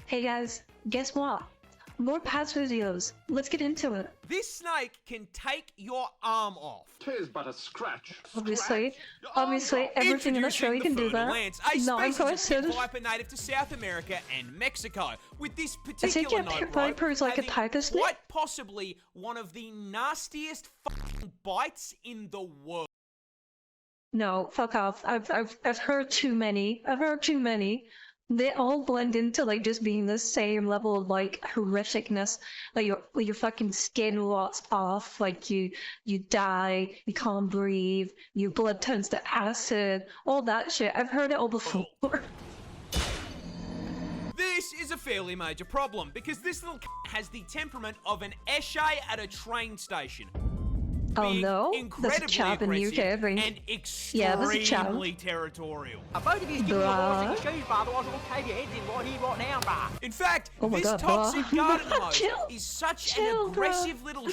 Hey guys, guess what? More parz videos. Let's get into it. This snake can take your arm off. 'Tis but a scratch. Obviously, Scratch. obviously, everything in Introducing Australia can the do that. fer-de-lance, a No, of species course, of pit viper native to South America and Mexico. With this I think particular a note, pit viper is like a having type of snake. quite possibly one of the nastiest bites in the world. No, fuck off. I've heard too many. I've heard too many. They all blend into like just being the same level of like horrificness. Like your fucking skin rots off, like you die, you can't breathe, your blood turns to acid, all that shit. I've heard it all before. This is a fairly major problem because this little has the temperament of an eshay at a train station. Oh Being no, there's a incredibly chap in the UK, I aggressive think. and Yeah, there's a chap. extremely territorial. Both of you give me a voice in your shoes, brother. Otherwise I'll cave your heads in right here, right now, bruh. In fact, Oh my this God, toxic bro. garden hose Chill. is such Chill, an bro. aggressive little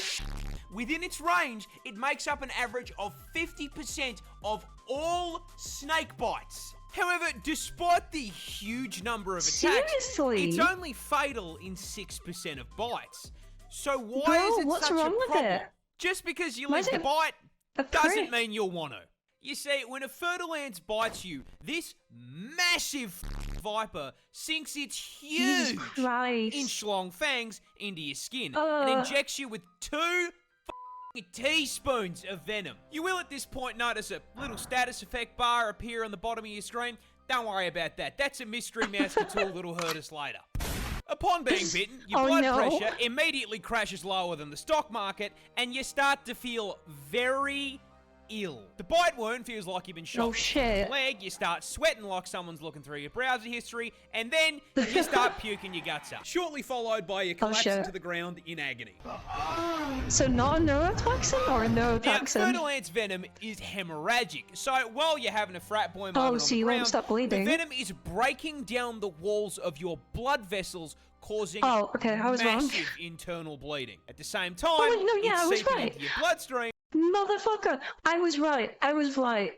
Within its range, it makes up an average of 50% of all snake bites. However, despite the huge number of attacks, Seriously? it's only fatal in 6% of bites. So why Bro, is it what's such wrong a with problem? it? Just because you Why live is to it bite a doesn't prick? mean you'll want to. You see, when a fer-de-lance bites you, this massive viper sinks its Jesus huge Christ. inch-long fangs into your skin and injects you with 2 teaspoons of venom. You will at this point notice a little status effect bar appear on the bottom of your screen. Don't worry about that. That's a mystery mouse tool that'll hurt us later. Upon being bitten, your Oh, blood no. pressure immediately crashes lower than the stock market, and you start to feel very ill. The bite wound feels like you've been shot. Oh shit. Leg, you start sweating like someone's looking through your browser history, and then you start puking your guts up. Shortly followed by your collapse shit. into the ground in agony. So not a neurotoxin or a Now, neurotoxin? fer-de-lance venom is hemorrhagic, so while you're having a frat boy moment on so the you won't ground, stop bleeding. the venom is breaking down the walls of your blood vessels, causing Oh, okay, I was wrong. massive internal bleeding. At the same time, Oh, wait, no, yeah, I it's was seeping right. into your bloodstream. Motherfucker! I was right. I was right.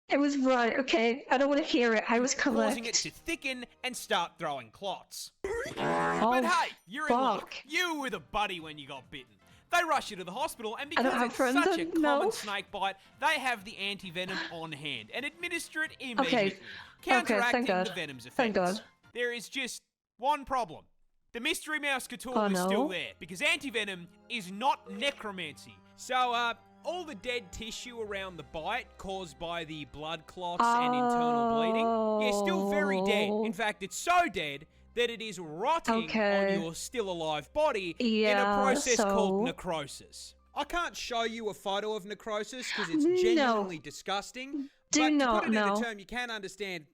I was right, okay? I don't want to hear it. I was Causing it correct. to thicken and start throwing clots. Oh, But hey, you're in luck. fuck. You were with a buddy when you got bitten. They rush you to the hospital, and I don't because have it's friends such a that know. common snake bite, they have the anti-venom on hand and administer it immediately, Okay, counteracting thank God. the venom's effects. Thank God. There is just one problem. The mystery mouse tool Oh, is still no. there, because anti-venom is not necromancy. So, all the dead tissue around the bite caused by the blood clots and internal bleeding, yeah, still very dead. In fact, it's so dead that it is rotting Okay. on your still alive body in a Yeah, process called so- necrosis. I can't show you a photo of necrosis because it's No. genuinely disgusting. Do but not, to put it in no. a term you can understand,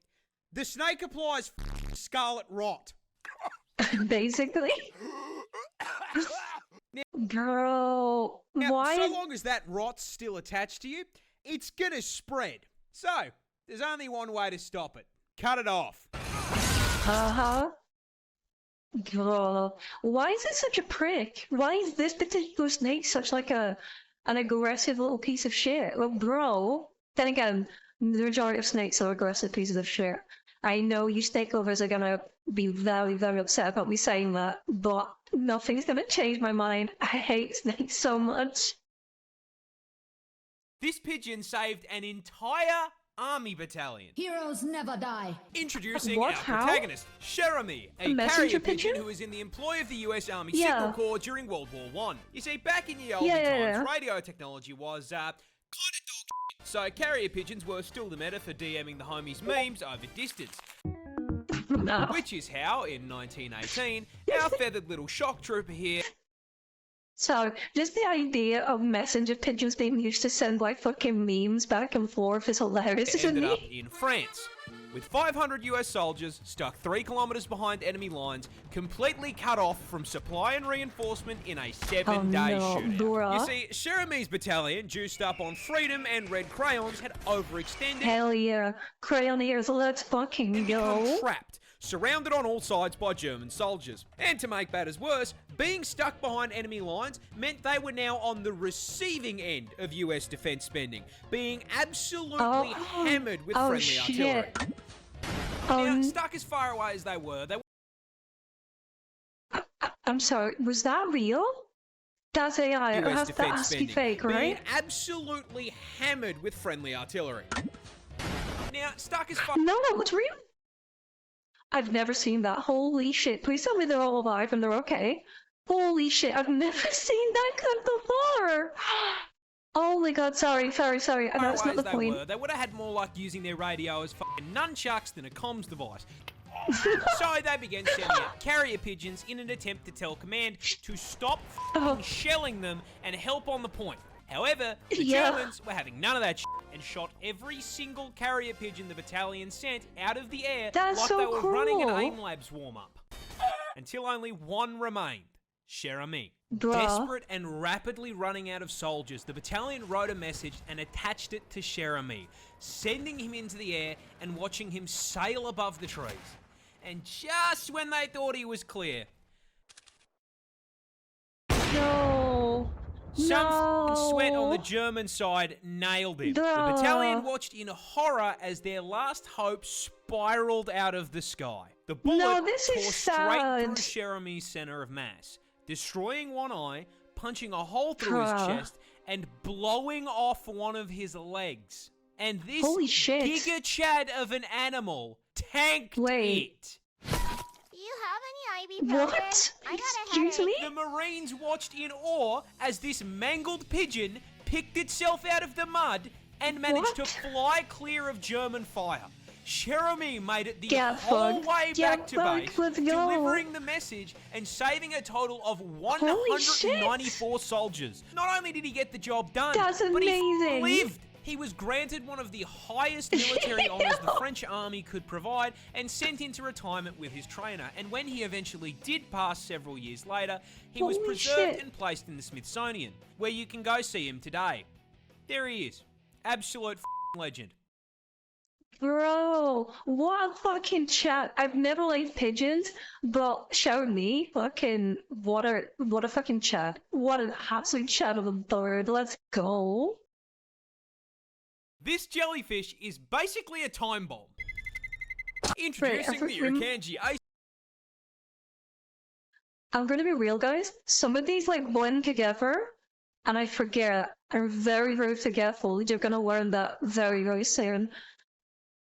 the snake applies scarlet rot. Basically. Girl, Now, why? so long as that rot's still attached to you, it's gonna spread. So, there's only one way to stop it. Cut it off. Uh-huh. Girl, why is it such a prick? Why is this particular snake such like an aggressive little piece of shit? Well, bro, then again, the majority of snakes are aggressive pieces of shit. I know you snake lovers are gonna be very, very upset about me saying that, but nothing's gonna change my mind. I hate snakes so much. This pigeon saved an entire army battalion. Heroes never die. Introducing What? our How? protagonist, Cher Ami, a messenger carrier pigeon? pigeon who was in the employ of the US Army Yeah. Signal Corps during World War I. You see, back in the olden Yeah. times, radio technology was, kind of dog shit. So carrier pigeons were still the meta for DMing the homies memes over distance. No. Which is how, in 1918, our feathered little shock trooper here So, just the idea of messenger pigeons being used to send like fucking memes back and forth is hilarious to ended up me. in France, with 500 US soldiers stuck 3 kilometers behind enemy lines, completely cut off from supply and reinforcement in a 7-day no, shootout. bruh. You see, Cher Ami's battalion, juiced up on freedom and red crayons, had overextended Hell yeah. Crayon ears, let's fucking and become go. trapped, surrounded on all sides by German soldiers. And to make matters worse, being stuck behind enemy lines meant they were now on the receiving end of US defense spending, being absolutely hammered with friendly artillery. shit. Now, stuck as far away as they were I'm sorry, was that real? That's AI, it US has defense to be spending fake, right? being absolutely hammered with friendly artillery. Now, stuck as fuck. No, that was real. I've never seen that. Holy shit. Please tell me they're all alive and they're okay. Holy shit, I've never seen that clip before. Oh my god, sorry. That's not the point. They would have had more luck using their radio as fucking nunchucks than a comms device. So they began sending out carrier pigeons in an attempt to tell command to stop shelling them and help on the point. However, the Germans were having none of that shit and shot every single carrier pigeon the battalion sent out of the air like they were running an AIM Labs warm-up. Until only one remained, Cher Ami. Desperate and rapidly running out of soldiers, the battalion wrote a message and attached it to Cher Ami, sending him into the air and watching him sail above the trees. And just when they thought he was clear, some sweat on the German side nailed him. The battalion watched in horror as their last hope spiraled out of the sky. The bullet tore straight through Cher Ami's center of mass, destroying one eye, punching a hole through his chest, and blowing off one of his legs. And this giga chad of an animal tanked it. Do you have any ibuprofen? What? I got a Excuse headache. me? The Marines watched in awe as this mangled pigeon picked itself out of the mud and managed to fly clear of German fire. Cher Ami made it the whole way back to base, delivering the message and saving a total of 194 soldiers. Not only did he get the job done, but he lived. He was granted one of the highest military honours the French army could provide and sent into retirement with his trainer. And when he eventually did pass several years later, he was preserved and placed in the Smithsonian, where you can go see him today. There he is. Absolute legend. Bro, what a fucking chat. I've never liked pigeons, but show me fucking what a fucking chat. What an absolute chat of a bird. Let's go. This jellyfish is basically a time bomb. Introducing the Irukandji Ace. I'm gonna be real, guys. Some of these like blend together, and I forget. I'm very, very forgetful. You're gonna learn that very, very soon.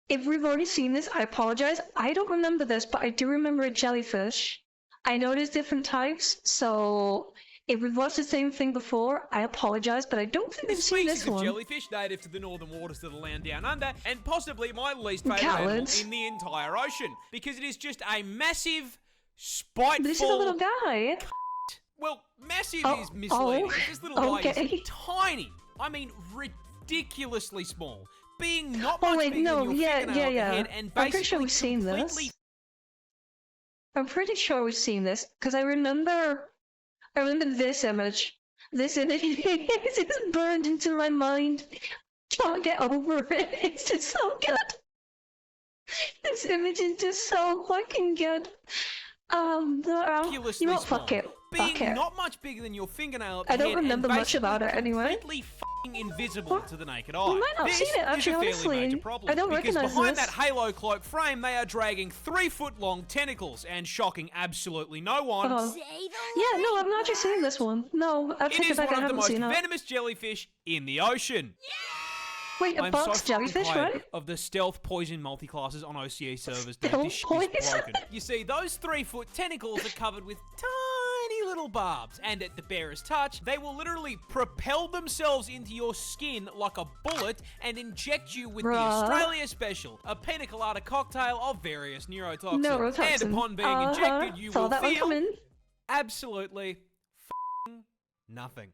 If we've already seen this, I apologize. I don't remember this, but I do remember a jellyfish. I know there's different types, so if we've watched the same thing before, I apologize, but I don't think I've seen this one. Jellyfish native to the northern waters of the land down under, and possibly my least favourite animal in the entire ocean, because it is just a massive, spiteful... This is a little guy. Well, massive is misleading. This little guy is tiny. I mean, ridiculously small. Being not much bigger than your fingernail at the head, and I'm pretty sure we've seen this. I'm pretty sure we've seen this, because I remember this image. This image is burned into my mind. Can't get over it. It's just so good. This image is just so fucking good. You know what? Fuck it. Being not much bigger than your fingernail at the I don't head remember and much about it anyway. Completely invisible to the naked eye. We might not have seen it actually, honestly. I don't recognize this. Behind that halo cloak frame, they are dragging 3-foot-long tentacles and shocking absolutely no one. Yeah, no, I've not actually seen this one. No, I take it back, I haven't seen it. It is one of the most venomous jellyfish in the ocean. Wait, a box jellyfish, right? Of the stealth poison multi-classes on OCE servers, dude. This shit is broken. You see, those 3-foot tentacles are covered with tiny little barbs, and at the barest touch, they will literally propel themselves into your skin like a bullet and inject you with the Australia Special, a pina colada cocktail of various neurotoxins. And upon being injected, you will feel absolutely nothing.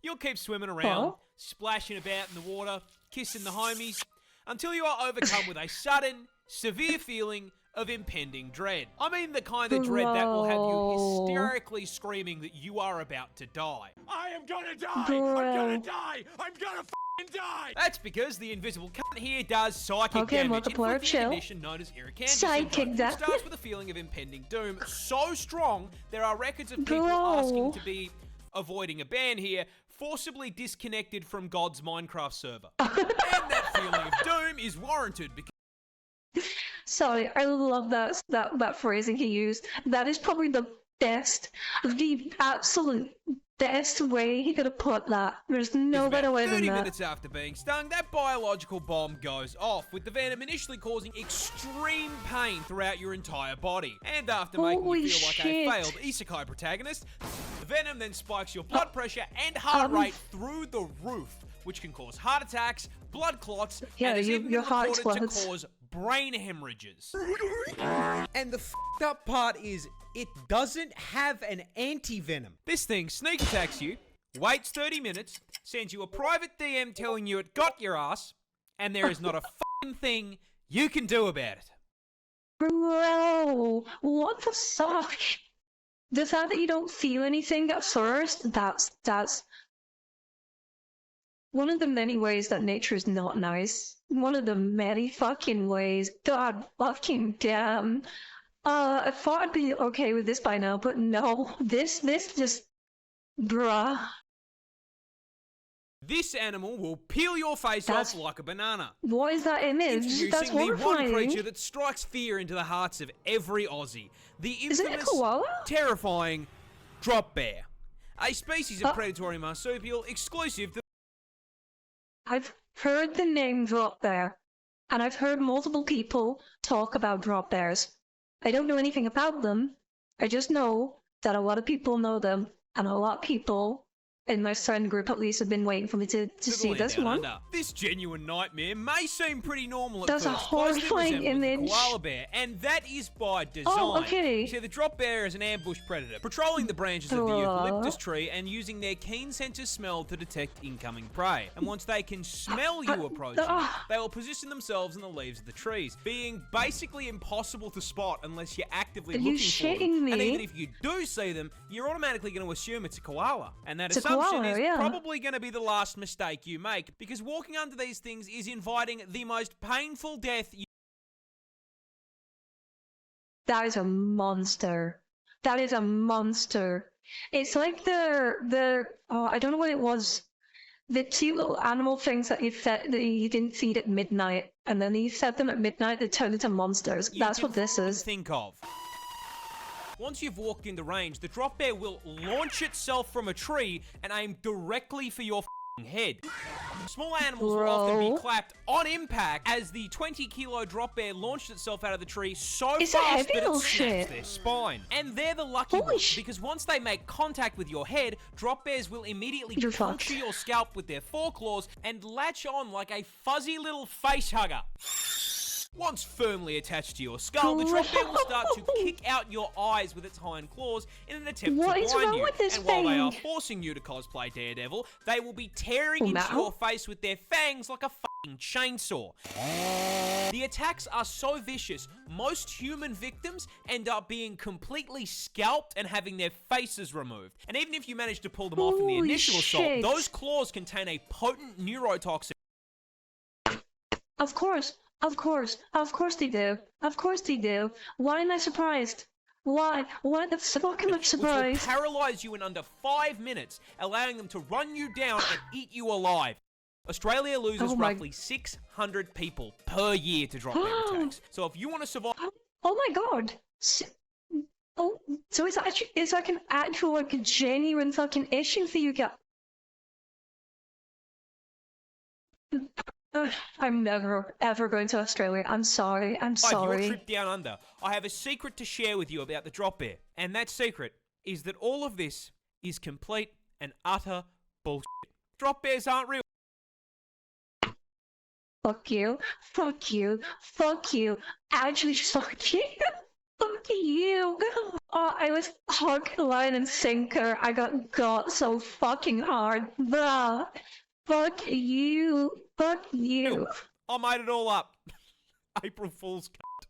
You'll keep swimming around, splashing about in the water, kissing the homies, until you are overcome with a sudden, severe feeling of impending dread. I mean the kind of dread that will have you hysterically screaming that you are about to die. I am gonna die! I'm gonna die! I'm gonna f***ing die! That's because the invisible cunt here does psychic damage inflicting a condition known as Irukandji syndrome. It starts with a feeling of impending doom so strong, there are records of people asking to be, avoiding a ban here, forcibly disconnected from God's Minecraft server. And that feeling of doom is warranted because... Sorry, I love that phrasing he used. That is probably the best, the absolute best way he could have put that. There's no better way than 30 that. minutes after being stung, that biological bomb goes off, with the venom initially causing extreme pain throughout your entire body. And after making you feel like a failed isekai protagonist, the venom then spikes your blood pressure and heart rate through the roof, which can cause heart attacks, blood clots, and is even reported to cause brain hemorrhages. And the f***ed up part is, it doesn't have an anti-venom. This thing sneak attacks you, waits 30 minutes, sends you a private DM telling you it got your ass, and there is not a f***ing thing you can do about it. Bro, what the fuck? The fact that you don't feel anything at first, that's one of the many ways that nature is not nice. One of the many fucking ways. God fucking damn. I thought I'd be okay with this by now, but no. This just... Bruh. This animal will peel your face off like a banana. What is that image? That's Introducing the one horrifying. creature that strikes fear into the hearts of every Aussie. The Is it a infamous, koala? terrifying drop bear. A species of predatory marsupial exclusive to... I've heard the name drop bear, and I've heard multiple people talk about drop bears. I don't know anything about them. I just know that a lot of people know them, and a lot of people in my friend group at least have been waiting for me to see this one. This genuine nightmare may seem pretty normal at That's first. a horrifying image. The koala bear, and that is by design. Oh, okay. See, the drop bear is an ambush predator, patrolling the branches of the eucalyptus tree and using their keen sense of smell to detect incoming prey. And once they can smell you approaching, they will position themselves in the leaves of the trees, being basically impossible to spot unless you're actively looking for them. Me? And even if you do see them, you're automatically going to assume it's a koala. And that it's assumption is yeah. probably going to be the last mistake you make, because walking under these things is inviting the most painful death you... That is a monster. That is a monster. It's like the I don't know what it was. The two little animal things that you fed that you didn't feed at midnight, and then you fed them at midnight, they turned into monsters. That's what this is. Think of. Once you've walked into range, the drop bear will launch itself from a tree and aim directly for your head. Small animals will often be clapped on impact as the 20-kilo drop bear launched itself out of the tree so fast that it snaps their spine. And they're the lucky ones, because once they make contact with your head, drop bears will immediately puncture your scalp with their foreclaws and latch on like a fuzzy little face hugger. Once firmly attached to your skull, the drop bear will start to kick out your eyes with its hind claws in an attempt to blind you. And while they are forcing you to cosplay Daredevil, they will be tearing into your face with their fangs like a fucking chainsaw. The attacks are so vicious, most human victims end up being completely scalped and having their faces removed. And even if you manage to pull them off in the initial assault, those claws contain a potent neurotoxin. Of course they do. Of course they do. Why am I surprised? Why? Why the fuck am I surprised? Which will paralyze you in under 5 minutes, allowing them to run you down and eat you alive. Australia loses roughly 600 people per year to drop bear attacks. So if you want to survive... Oh my god! Oh, so it's like an actual, like a genuine fucking issue for you guys. I'm never, ever going to Australia. I'm sorry. I'm sorry. Your trip down under, I have a secret to share with you about the drop bear. And that secret is that all of this is complete and utter bullshit. Drop bears aren't real. Fuck you. Fuck you. Fuck you. Actually, fuck you. Fuck you. Oh, I was hook, line, and sinker. I got so fucking hard. Bruh. Fuck you. Fuck you. I made it all up. April Fool's cunt.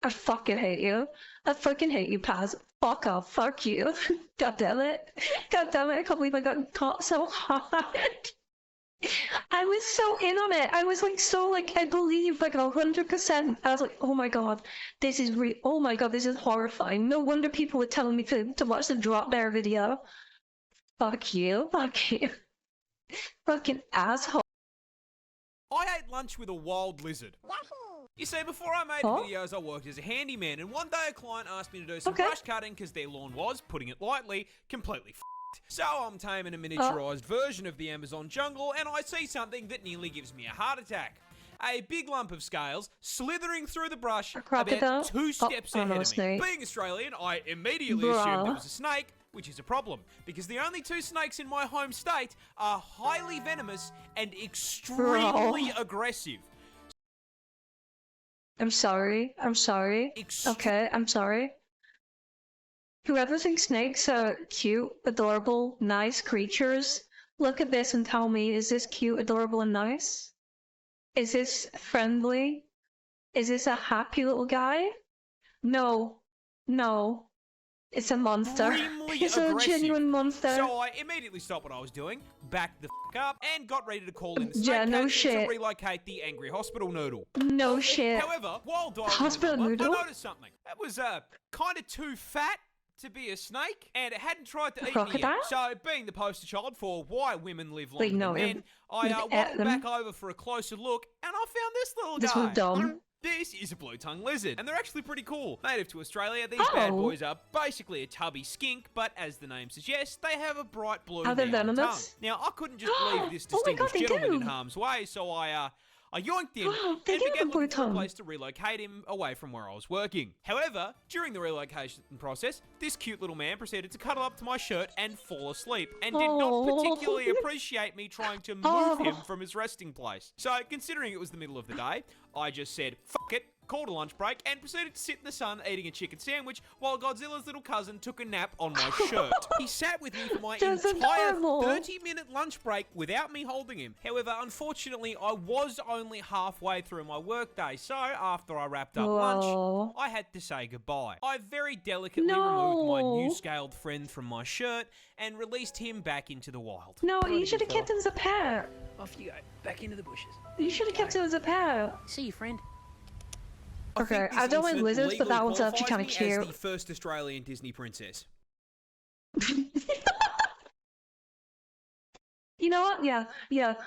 I fucking hate you. I fucking hate you, Paz. Fuck off. Fuck you. God damn it. God damn it. I can't believe I got caught so hard. I was so in on it. I was like so like I believed like 100%. I was like, oh my god, this is oh my god, this is horrifying. No wonder people were telling me to watch the drop bear video. Fuck you. Fuck you. Fucking asshole. I ate lunch with a wild lizard. You see, before I made videos, I worked as a handyman, and one day a client asked me to do some brush cutting because their lawn was, putting it lightly, completely f***ed. So I'm taming a miniaturized version of the Amazon jungle, and I see something that nearly gives me a heart attack. A big lump of scales slithering through the brush about 2 steps ahead of me. Being Australian, I immediately assumed it was a snake, which is a problem, because the only 2 snakes in my home state are highly venomous and extremely aggressive. I'm sorry. Okay, I'm sorry. Whoever thinks snakes are cute, adorable, nice creatures, look at this and tell me, is this cute, adorable, and nice? Is this friendly? Is this a happy little guy? No. No. It's a monster. It's a genuine monster. So I immediately stopped what I was doing, backed the up, and got ready to call in the snake to relocate the angry hospital noodle. No shit. However, while dialing the number, I noticed something. It was kind of too fat to be a snake, and it hadn't tried to eat me yet. So, being the poster child for why women live longer than men, I waddled back over for a closer look, and I found this little guy. This was dumb. This is a blue-tongued lizard, and they're actually pretty cool. Native to Australia, these bad boys are basically a tubby skink, but as the name suggests, they have a bright blue tongue. Now, I couldn't just leave this distinguished gentleman in harm's way, so I yoinked him and began looking for a place to relocate him away from where I was working. However, during the relocation process, this cute little man proceeded to cuddle up to my shirt and fall asleep, and did not particularly appreciate me trying to move him from his resting place. So, considering it was the middle of the day, I just said, fuck it, called a lunch break, and proceeded to sit in the sun eating a chicken sandwich while Godzilla's little cousin took a nap on my shirt. He sat with me for my entire 30-minute lunch break without me holding him. However, unfortunately, I was only halfway through my workday, so after I wrapped up lunch, I had to say goodbye. I very delicately removed my new scaled friend from my shirt and released him back into the wild. No, you should have kept him as a pet. Off you go, back into the bushes. You should have kept him as a pet. See you, friend. Okay, I don't like lizards, but that one's actually kind of cute. As the first Australian Disney princess. You know what? Yeah,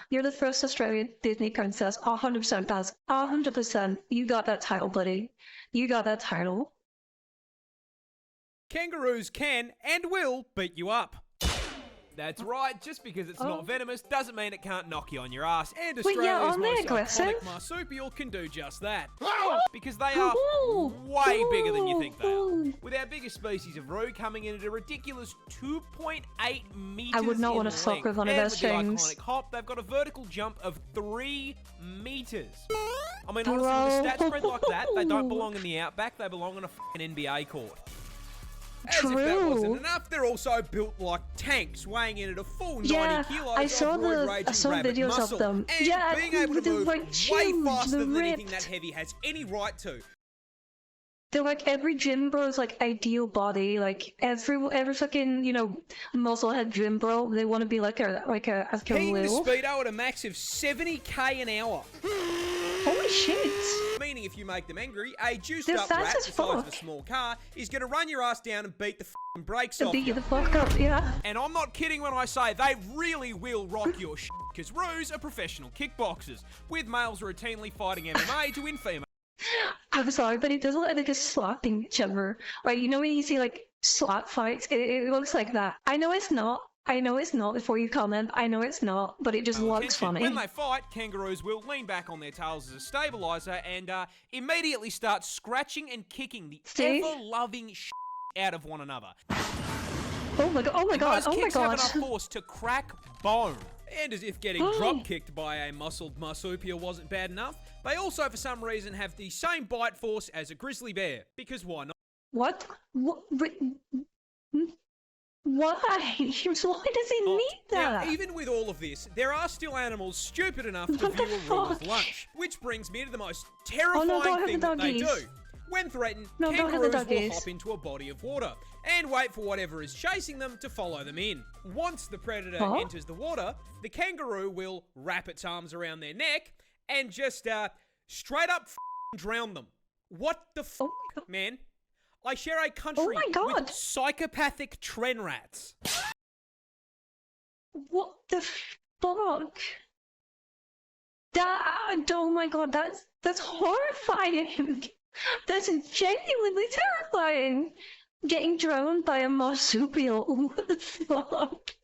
you're the first Australian Disney princess. 100%, Baz. 100%. You got that title, buddy. You got that title. Kangaroos can and will beat you up. That's right, just because it's not venomous doesn't mean it can't knock you on your ass. And Australia's most iconic marsupial can do just that. Because they are way bigger than you think they are. With our biggest species of roo coming in at a ridiculous 2.8 meters I would not want to fuck with one of those things. And with the iconic hop, they've got a vertical jump of 3 meters. I mean, honestly, with a stat spread like that, they don't belong in the outback, they belong on a fucking NBA court. As if that wasn't enough, they're also built like tanks, weighing in at a full 90 kilos I saw videos muscle, of them. And being able to move way faster than anything that heavy has any right to. They're like every gym bro's like ideal body, like every fucking, you know, musclehead gym bro, they want to be like a Hitting the little. speedo at a max of 70k an hour. Holy shit! Meaning if you make them angry, a juiced up rat the size of a small car is going to run your ass down and beat the f***ing brakes off you. Beat you the fuck up, yeah. And I'm not kidding when I say they really will rock your shit, because roos are professional kickboxers, with males routinely fighting MMA to win females. I'm sorry, but it does look like they're just slapping each other. Right, you know when you see like slap fights, it looks like that. I know it's not before you comment. I know it's not, but it just looks funny. When they fight, kangaroos will lean back on their tails as a stabilizer and immediately start scratching and kicking the ever-loving shit out of one another. Oh my god, oh my god, those kicks have enough force to crack bone. And as if getting drop-kicked by a muscled marsupial wasn't bad enough, they also for some reason have the same bite force as a grizzly bear. Because why not? What? Why? Why does he need that? Now, even with all of this, there are still animals stupid enough to view a room's lunch. Which brings me to the most terrifying thing that they do. When threatened, kangaroos will hop into a body of water and wait for whatever is chasing them to follow them in. Once the predator enters the water, the kangaroo will wrap its arms around their neck and just straight up drown them. What the f***, man? I share a country with psychopathic tren rats. What the fuck? Oh my god, that's horrifying. That's genuinely terrifying. Getting drowned by a marsupial. What the fuck?